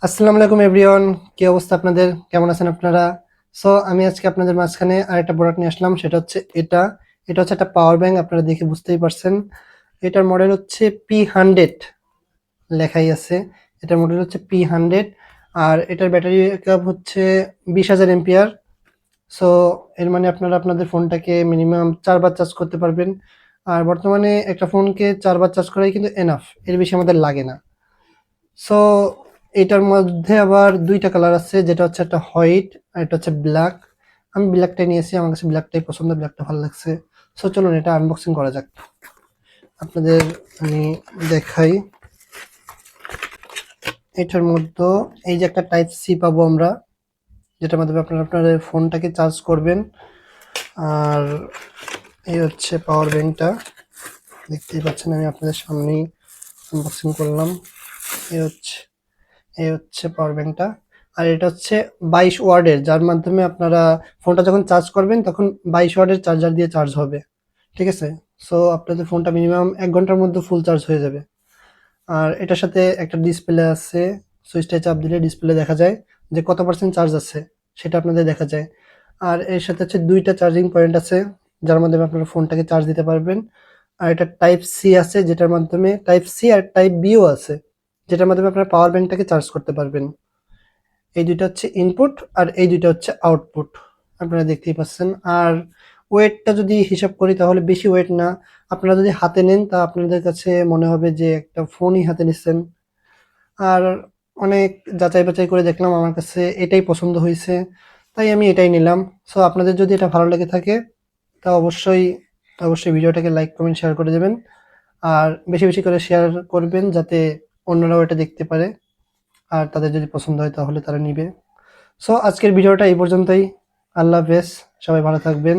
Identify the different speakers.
Speaker 1: আসসালামু আলাইকুম এভরিওয়ান। কি অবস্থা আপনাদের? কেমন আছেন আপনারা? সো আমি আজকে আপনাদের মাঝখানে আরেকটা প্রোডাক্ট নিয়ে আসলাম। সেটা হচ্ছে এটা হচ্ছে একটা পাওয়ার ব্যাংক। আপনারা দেখে বুঝতেই পারছেন। এটার মডেল হচ্ছে P100 লেখাই আছে। এটার মডেল হচ্ছে P100 আর এটার ব্যাটারি ব্যাকআপ হচ্ছে 20,000 এম্পিয়ার। সো এর মানে আপনারা আপনাদের ফোনটাকে মিনিমাম 4 বার চার্জ করতে পারবেন। আর বর্তমানে একটা ফোনকে 4 বার চার্জ করাই কিন্তু এনাফ। এর বেশি আমাদের লাগে না। সো এটার মধ্যে আবার ২ টা কালার আছে, যেটা হচ্ছে একটা হোয়াইট আর একটা হচ্ছে ব্ল্যাক। আমি ব্ল্যাকটাই নিয়েছি, আমার কাছে ব্ল্যাকটাই পছন্দ, ব্ল্যাকটা ভালো লাগছে। সো চলুন এটা আনবক্সিং করা যাক। আপনাদের আমি দেখাই। এটার মধ্যে এই যে একটা টাইপ সি পাবো আমরা, যেটার মাধ্যমে আপনারা আপনাদের ফোনটাকে চার্জ করবেন। আর এই হচ্ছে পাওয়ার ব্যাংকটা, দেখতেই পাচ্ছেন আমি আপনাদের সামনেই আনবক্সিং করলাম। এই হচ্ছে এই হচ্ছে পাওয়ার ব্যাংকটা। আর এটা হচ্ছে 22 ওয়ার্ডের, যার মাধ্যমে আপনারা ফোনটা যখন চার্জ করবেন তখন 22 ওয়ার্ডের চার্জার দিয়ে চার্জ হবে। ঠিক আছে? সো আপনাদের ফোনটা মিনিমাম 1 ঘন্টার মধ্যে ফুল চার্জ হয়ে যাবে। আর এটার সাথে একটা ডিসপ্লে আছে। সুইচটায় চাপ দিলে ডিসপ্লে দেখা যায় যে কত পার্সেন্ট চার্জ আছে, সেটা আপনাদের দেখা যায়। আর এর সাথে হচ্ছে 2 টা চার্জিং পয়েন্ট আছে, যার মাধ্যমে আপনারা ফোনটাকে চার্জ দিতে পারবেন। আর এটা টাইপ সি আছে, যেটার মাধ্যমে টাইপ সি আর টাইপ বিও আছে, যেটার মাধ্যমে আপনারা পাওয়ার ব্যাংকটাকে চার্জ করতে পারবেন। এই ২ টা হচ্ছে ইনপুট আর এই ২ টা হচ্ছে আউটপুট। আপনারা দেখতেই পাচ্ছেন। আর ওয়েটটা যদি হিসাব করি তাহলে বেশি ওয়েট না। আপনারা যদি হাতে নেন তা আপনাদের কাছে মনে হবে যে একটা ফোনই হাতে নিচ্ছেন। আর অনেক যাচাই-বাছাই করে দেখলাম, আমার কাছে এটাই পছন্দ হইছে। তাই আমি এটাই নিলাম। সো আপনাদের যদি এটা ভালো লেগে থাকে তা অবশ্যই ভিডিওটাকে লাইক, কমেন্ট, শেয়ার করে দেবেন। আর বেশি, বেশি করে শেয়ার করবেন যাতে অন্যরাও এটা দেখতে পারে। আর তাদের যদি পছন্দ হয় তাহলে তারা নিবে। সো আজকের ভিডিওটা এই পর্যন্তই। আল্লাহ হাফেজ। সবাই ভালো থাকবেন।